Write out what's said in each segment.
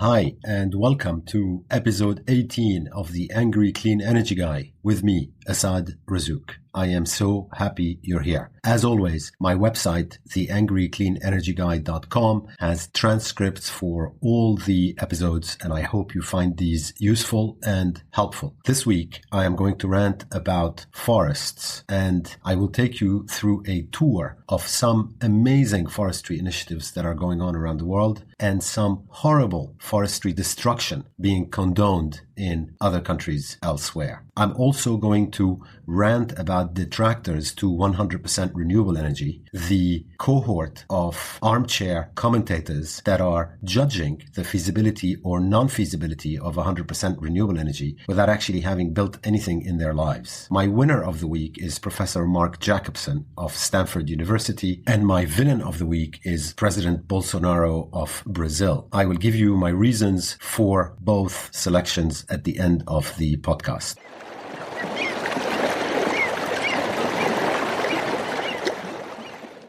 Hi, and welcome to episode 18 of the Angry Clean Energy Guy with me, Asad Razouk. I am so happy you're here. As always, my website, theangrycleanenergyguy.com, has transcripts for all the episodes, and I hope you find these useful and helpful. This week, I am going to rant about forests, and I will take you through a tour of some amazing forestry initiatives that are going on around the world and some horrible forestry destruction being condoned in other countries elsewhere. I'm also going to rant about detractors to 100% renewable energy, the cohort of armchair commentators that are judging the feasibility or non-feasibility of 100% renewable energy without actually having built anything in their lives. My winner of the week is Professor Mark Jacobson of Stanford University, and my villain of the week is President Bolsonaro of Brazil. I will give you my reasons for both selections at the end of the podcast.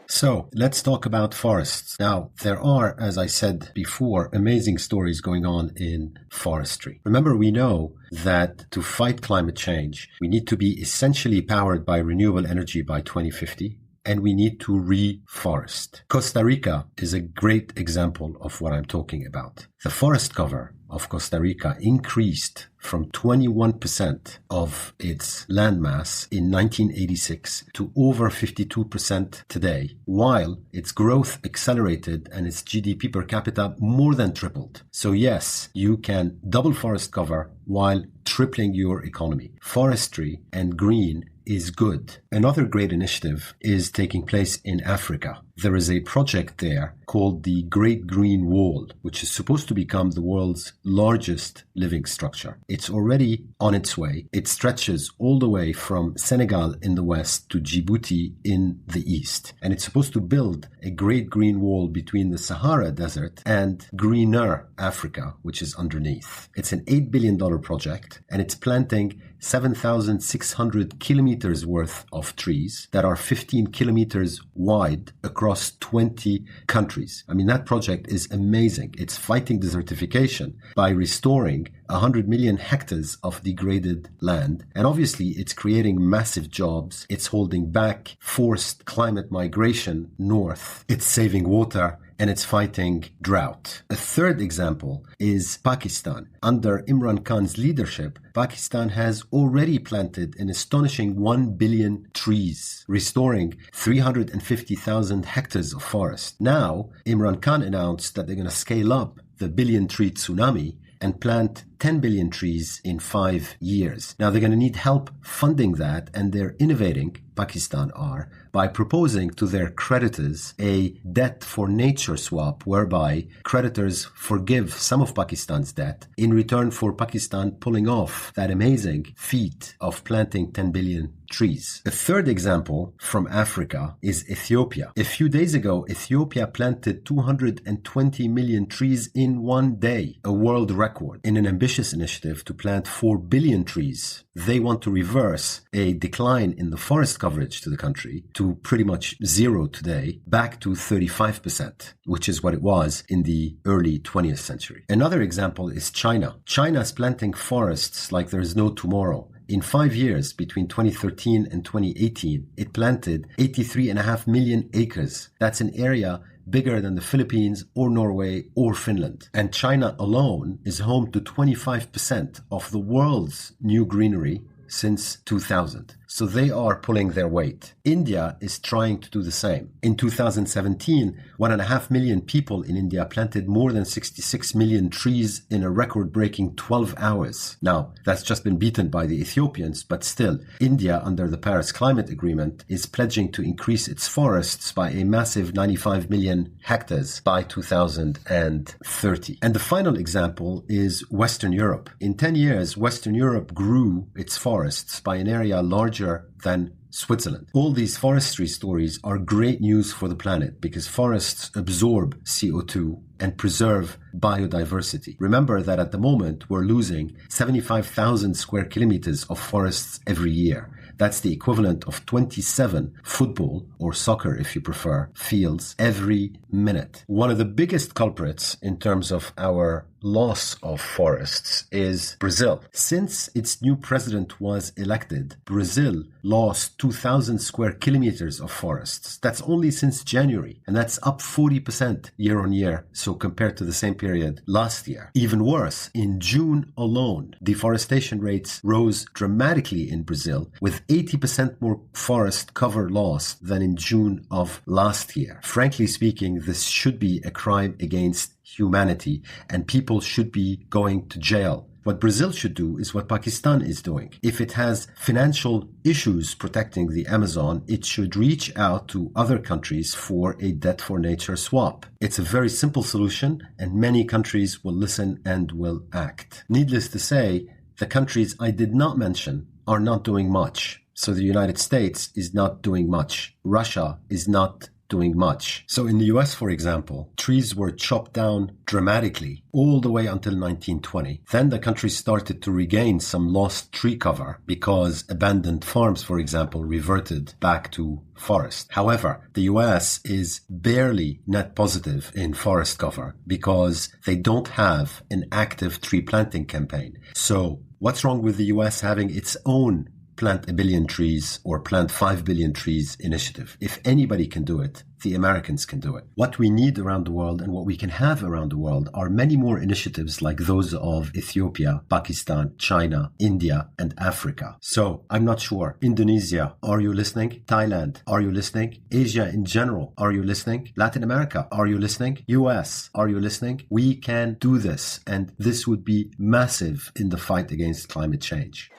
So let's talk about forests. Now, there are, as I said before, amazing stories going on in forestry. Remember, we know that to fight climate change, we need to be essentially powered by renewable energy by 2050. And we need to reforest. Costa Rica is a great example of what I'm talking about. The forest cover of Costa Rica increased from 21% of its landmass in 1986 to over 52% today, while its growth accelerated and its GDP per capita more than tripled. So yes, you can double forest cover while tripling your economy. Forestry and green is good. Another great initiative is taking place in Africa. There is a project there called the Great Green Wall, which is supposed to become the world's largest living structure. It's already on its way. It stretches all the way from Senegal in the west to Djibouti in the east. And it's supposed to build a Great Green Wall between the Sahara Desert and greener Africa, which is underneath. It's an $8 billion project, and it's planting 7,600 kilometers worth of trees that are 15 kilometers wide across 20 countries. I mean, that project is amazing. It's fighting desertification by restoring 100 million hectares of degraded land. And obviously, it's creating massive jobs. It's holding back forced climate migration north. It's saving water. And it's fighting drought. A third example is Pakistan. Under Imran Khan's leadership, Pakistan has already planted an astonishing 1 billion trees, restoring 350,000 hectares of forest. Now, Imran Khan announced that they're going to scale up the billion-tree tsunami and plant 10 billion trees in 5 years. Now, they're going to need help funding that, and they're innovating, Pakistan are, by proposing to their creditors a debt for nature swap, whereby creditors forgive some of Pakistan's debt in return for Pakistan pulling off that amazing feat of planting 10 billion trees. A third example from Africa is Ethiopia. A few days ago, Ethiopia planted 220 million trees in one day, a world record, in an ambitious initiative to plant 4 billion trees. They want to reverse a decline in the forest coverage to the country to pretty much zero today, back to 35%, which is what it was in the early 20th century. Another example is China. China is planting forests like there is no tomorrow. In 5 years, between 2013 and 2018, it planted 83.5 million acres. That's an area bigger than the Philippines or Norway or Finland. And China alone is home to 25% of the world's new greenery since 2000. So they are pulling their weight. India is trying to do the same. In 2017, 1.5 million people in India planted more than 66 million trees in a record-breaking 12 hours. Now, that's just been beaten by the Ethiopians, but still, India, under the Paris Climate Agreement, is pledging to increase its forests by a massive 95 million hectares by 2030. And the final example is Western Europe. In 10 years, Western Europe grew its forests by an area larger than Switzerland. All these forestry stories are great news for the planet because forests absorb CO2 and preserve biodiversity. Remember that at the moment we're losing 75,000 square kilometers of forests every year. That's the equivalent of 27 football, or soccer if you prefer, fields every minute. One of the biggest culprits in terms of our loss of forests is Brazil. Since its new president was elected, Brazil lost 2,000 square kilometers of forests. That's only since January, and that's up 40% year on year, so compared to the same period last year. Even worse, in June alone, deforestation rates rose dramatically in Brazil, with 80% more forest cover lost than in June of last year. Frankly speaking, this should be a crime against humanity, and people should be going to jail. What Brazil should do is what Pakistan is doing. If it has financial issues protecting the Amazon, it should reach out to other countries for a debt for nature swap. It's a very simple solution, and many countries will listen and will act. Needless to say, the countries I did not mention are not doing much. So the United States is not doing much. Russia is not doing much. So in the US, for example, trees were chopped down dramatically all the way until 1920. Then the country started to regain some lost tree cover because abandoned farms, for example, reverted back to forest. However, the US is barely net positive in forest cover because they don't have an active tree planting campaign. So what's wrong with the US having its own plant 1 billion trees or plant 5 billion trees initiative? If anybody can do it, the Americans can do it. What we need around the world and what we can have around the world are many more initiatives like those of Ethiopia, Pakistan, China, India, and Africa. So I'm not sure. Indonesia, are you listening? Thailand, are you listening? Asia in general, are you listening? Latin America, are you listening? US, are you listening? We can do this, and this would be massive in the fight against climate change.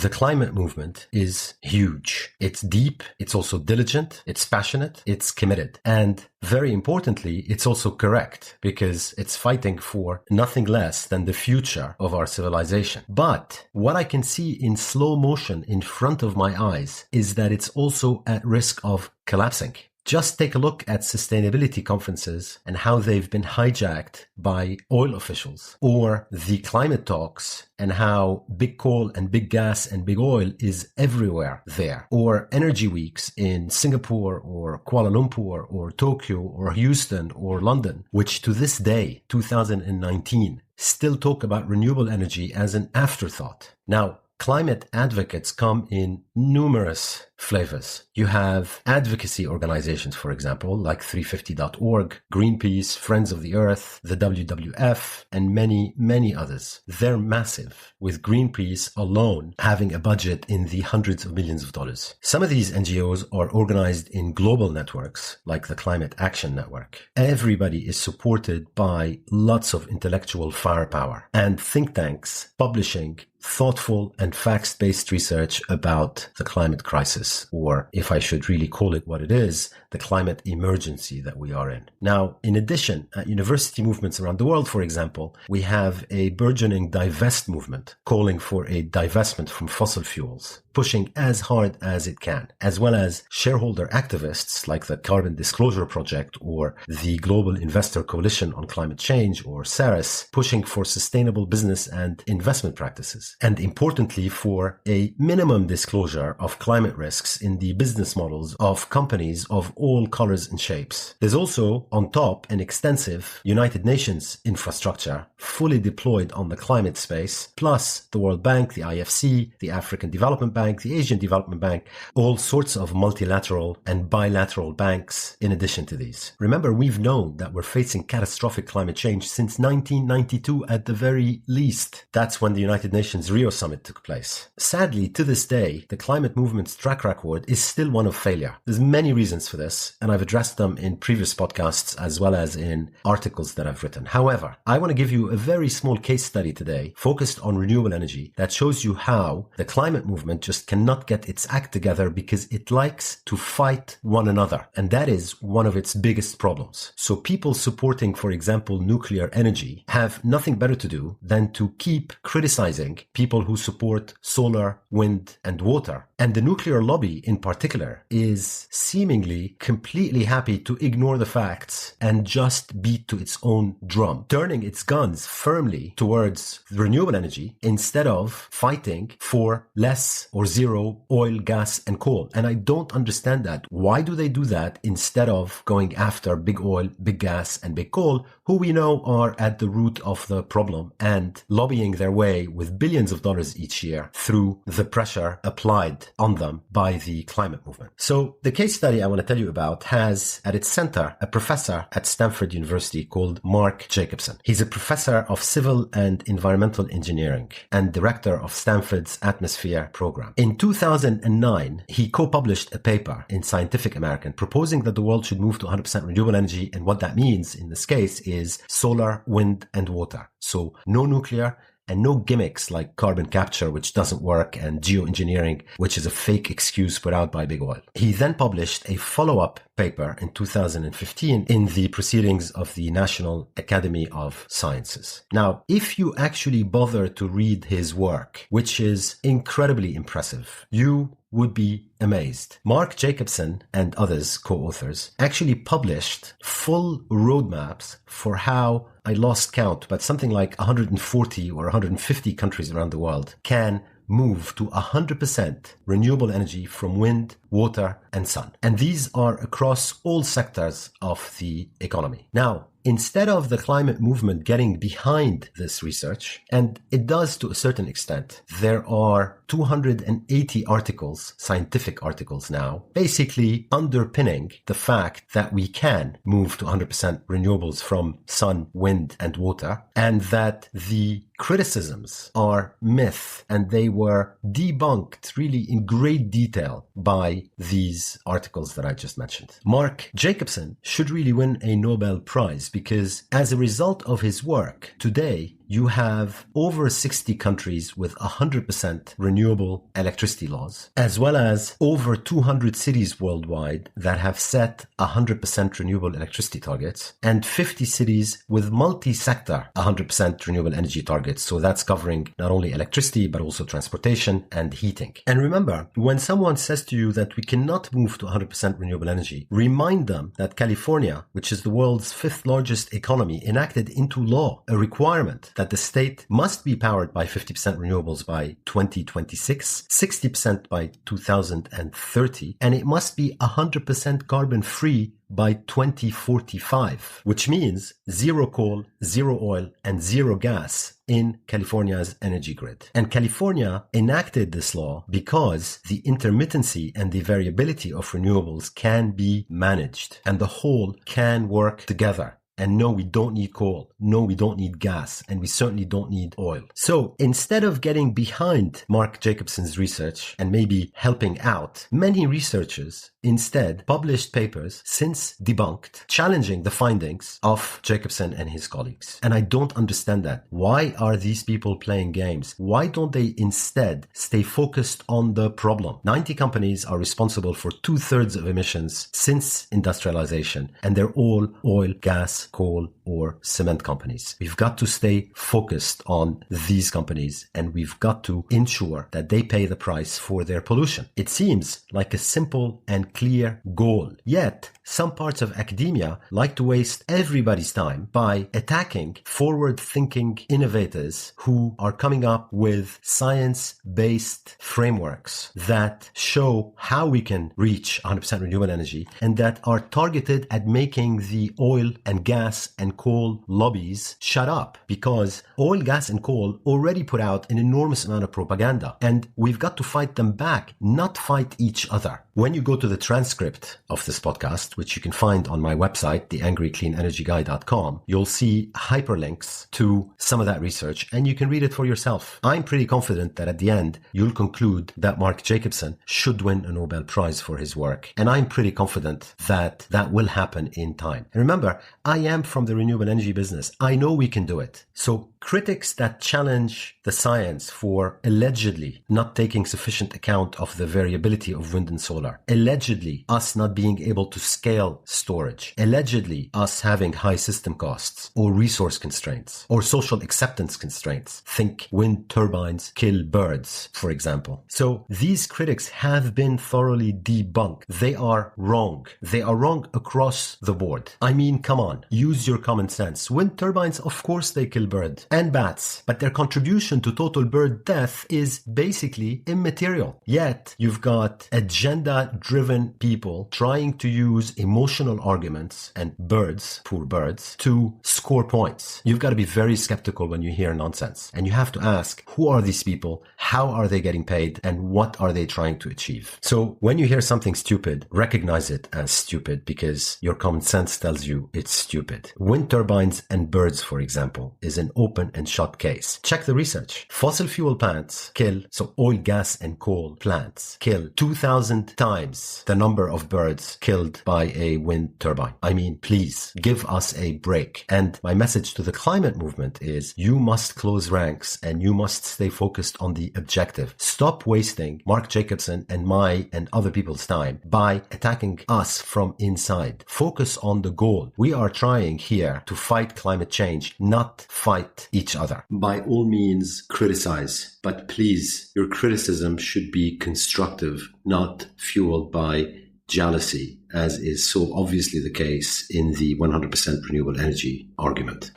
The climate movement is huge. It's deep. It's also diligent. It's passionate. It's committed. And very importantly, it's also correct because it's fighting for nothing less than the future of our civilization. But what I can see in slow motion in front of my eyes is that it's also at risk of collapsing. Just take a look at sustainability conferences and how they've been hijacked by oil officials, or the climate talks and how big coal and big gas and big oil is everywhere there, or energy weeks in Singapore or Kuala Lumpur or Tokyo or Houston or London, which to this day, 2019, still talk about renewable energy as an afterthought. Now, climate advocates come in numerous flavors. You have advocacy organizations, for example, like 350.org, Greenpeace, Friends of the Earth, the WWF, and many, many others. They're massive, with Greenpeace alone having a budget in the hundreds of millions of dollars. Some of these NGOs are organized in global networks, like the Climate Action Network. Everybody is supported by lots of intellectual firepower and think tanks publishing thoughtful and facts-based research about the climate crisis, or if I should really call it what it is, the climate emergency that we are in. Now, in addition, at university movements around the world, for example, we have a burgeoning divest movement calling for a divestment from fossil fuels, pushing as hard as it can, as well as shareholder activists like the Carbon Disclosure Project or the Global Investor Coalition on Climate Change, or SARIS, pushing for sustainable business and investment practices, and importantly for a minimum disclosure of climate risks in the business models of companies of all colors and shapes. There's also, on top, an extensive United Nations infrastructure fully deployed on the climate space, plus the World Bank, the IFC, the African Development Bank, the Asian Development Bank, all sorts of multilateral and bilateral banks in addition to these. Remember, we've known that we're facing catastrophic climate change since 1992 at the very least. That's when the United Nations Rio Summit took place. Sadly, to this day, the climate movement's track record is still one of failure. There's many reasons for this, and I've addressed them in previous podcasts as well as in articles that I've written. However, I want to give you a very small case study today focused on renewable energy that shows you how the climate movement just cannot get its act together because it likes to fight one another. And that is one of its biggest problems. So people supporting, for example, nuclear energy have nothing better to do than to keep criticizing people who support solar, wind, and water. And the nuclear lobby in particular is seemingly completely happy to ignore the facts and just beat to its own drum, turning its guns firmly towards renewable energy instead of fighting for less or zero oil, gas, and coal. And I don't understand that. Why do they do that instead of going after big oil, big gas, and big coal, who we know are at the root of the problem and lobbying their way with billions of dollars each year through the pressure applied on them by the climate movement? So the case study I want to tell you about has at its center a professor at Stanford University called Mark Jacobson. He's a professor of civil and environmental engineering and director of Stanford's atmosphere program. In 2009, he co-published a paper in Scientific American proposing that the world should move to 100% renewable energy. And what that means in this case is solar, wind, and water. So no nuclear, and no gimmicks like carbon capture, which doesn't work, and geoengineering, which is a fake excuse put out by big oil. He then published a follow-up paper in 2015 in the Proceedings of the National Academy of Sciences. Now, if you actually bother to read his work, which is incredibly impressive, you would be amazed. Mark Jacobson and others, co-authors, actually published full roadmaps for how, I lost count, but something like 140 or 150 countries around the world can move to 100% renewable energy from wind, water, and sun. And these are across all sectors of the economy. Now, instead of the climate movement getting behind this research, and it does to a certain extent, there are 280 articles, scientific articles now, basically underpinning the fact that we can move to 100% renewables from sun, wind, and water, and that the criticisms are myth, and they were debunked really in great detail by these articles that I just mentioned. Mark Jacobson should really win a Nobel Prize because as a result of his work, today you have over 60 countries with 100% renewable electricity laws, as well as over 200 cities worldwide that have set 100% renewable electricity targets, and 50 cities with multi-sector 100% renewable energy targets. So that's covering not only electricity, but also transportation and heating. And remember, when someone says to you that we cannot move to 100% renewable energy, remind them that California, which is the world's 5th largest economy, enacted into law a requirement that the state must be powered by 50% renewables by 2026, 60% by 2030, and it must be 100% carbon free by 2045, which means zero coal, zero oil, and zero gas in California's energy grid. And California enacted this law because the intermittency and the variability of renewables can be managed, and the whole can work together. And no, we don't need coal. No, we don't need gas. And we certainly don't need oil. So instead of getting behind Mark Jacobson's research and maybe helping out, many researchers instead published papers since debunked, challenging the findings of Jacobson and his colleagues. And I don't understand that. Why are these people playing games? Why don't they instead stay focused on the problem? 90 companies are responsible for 2/3 of emissions since industrialization, and they're all oil, gas, coal, or cement companies. We've got to stay focused on these companies, and we've got to ensure that they pay the price for their pollution. It seems like a simple and clear goal. Yet, some parts of academia like to waste everybody's time by attacking forward-thinking innovators who are coming up with science-based frameworks that show how we can reach 100% renewable energy and that are targeted at making the oil and gas and coal lobbies shut up, because oil, gas, and coal already put out an enormous amount of propaganda, and we've got to fight them back, not fight each other. When you go to the transcript of this podcast, which you can find on my website, theangrycleanenergyguy.com, you'll see hyperlinks to some of that research, and you can read it for yourself. I'm pretty confident that at the end, you'll conclude that Mark Jacobson should win a Nobel Prize for his work. And I'm pretty confident that that will happen in time. And remember, I am from the renewable energy business. I know we can do it. So critics that challenge the science for allegedly not taking sufficient account of the variability of wind and solar, allegedly us not being able to scale storage, allegedly us having high system costs or resource constraints or social acceptance constraints. Think wind turbines kill birds, for example. So these critics have been thoroughly debunked. They are wrong. They are wrong across the board. I mean, come on, use your common common sense. Wind turbines, of course, they kill birds and bats, but their contribution to total bird death is basically immaterial. Yet, you've got agenda-driven people trying to use emotional arguments and birds, poor birds, to score points. You've got to be very skeptical when you hear nonsense. And you have to ask, who are these people? How are they getting paid? And what are they trying to achieve? So when you hear something stupid, recognize it as stupid because your common sense tells you it's stupid. Wind turbines and birds, for example, is an open and shut case. Check the research. Fossil fuel plants kill, so oil, gas, and coal plants kill 2,000 times the number of birds killed by a wind turbine. I mean, please give us a break. And my message to the climate movement is you must close ranks and you must stay focused on the objective. Stop wasting Mark Jacobson and my and other people's time by attacking us from inside. Focus on the goal. We are trying here to fight climate change, not fight each other. By all means, criticize, but please, your criticism should be constructive, not fueled by jealousy, as is so obviously the case in the 100% renewable energy argument.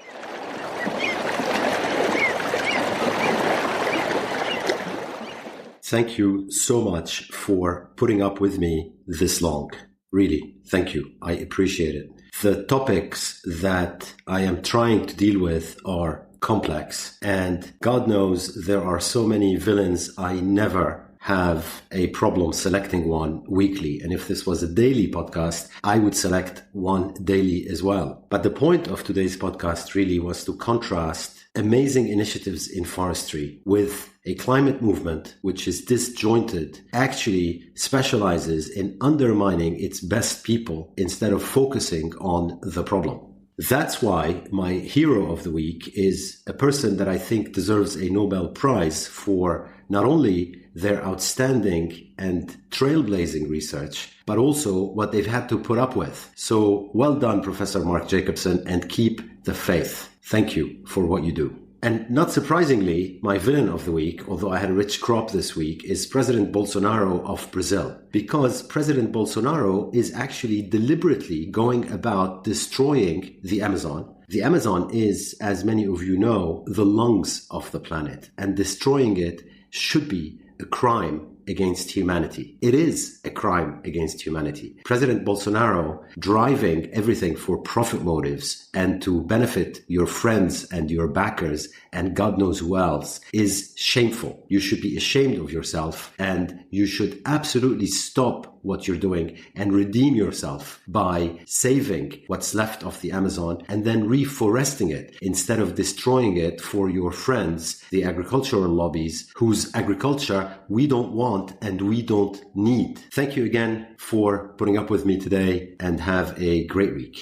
Thank you so much for putting up with me this long. Really, thank you. I appreciate it. The topics that I am trying to deal with are complex, and God knows there are so many villains. I never have a problem selecting one weekly. And if this was a daily podcast, I would select one daily as well. But the point of today's podcast really was to contrast amazing initiatives in forestry with a climate movement which is disjointed, actually specializes in undermining its best people instead of focusing on the problem. That's why my hero of the week is a person that I think deserves a Nobel Prize for not only their outstanding and trailblazing research, but also what they've had to put up with. So well done, Professor Mark Jacobson, and keep the faith. Thank you for what you do. And not surprisingly, my villain of the week, although I had a rich crop this week, is President Bolsonaro of Brazil. Because President Bolsonaro is actually deliberately going about destroying the Amazon. The Amazon is, as many of you know, the lungs of the planet, and destroying it should be a crime against humanity. It is a crime against humanity. President Bolsonaro driving everything for profit motives and to benefit your friends and your backers and God knows who else is shameful. You should be ashamed of yourself, and you should absolutely stop what you're doing and redeem yourself by saving what's left of the Amazon and then reforesting it instead of destroying it for your friends, the agricultural lobbies, whose agriculture we don't want and we don't need. Thank you again for putting up with me today, and have a great week.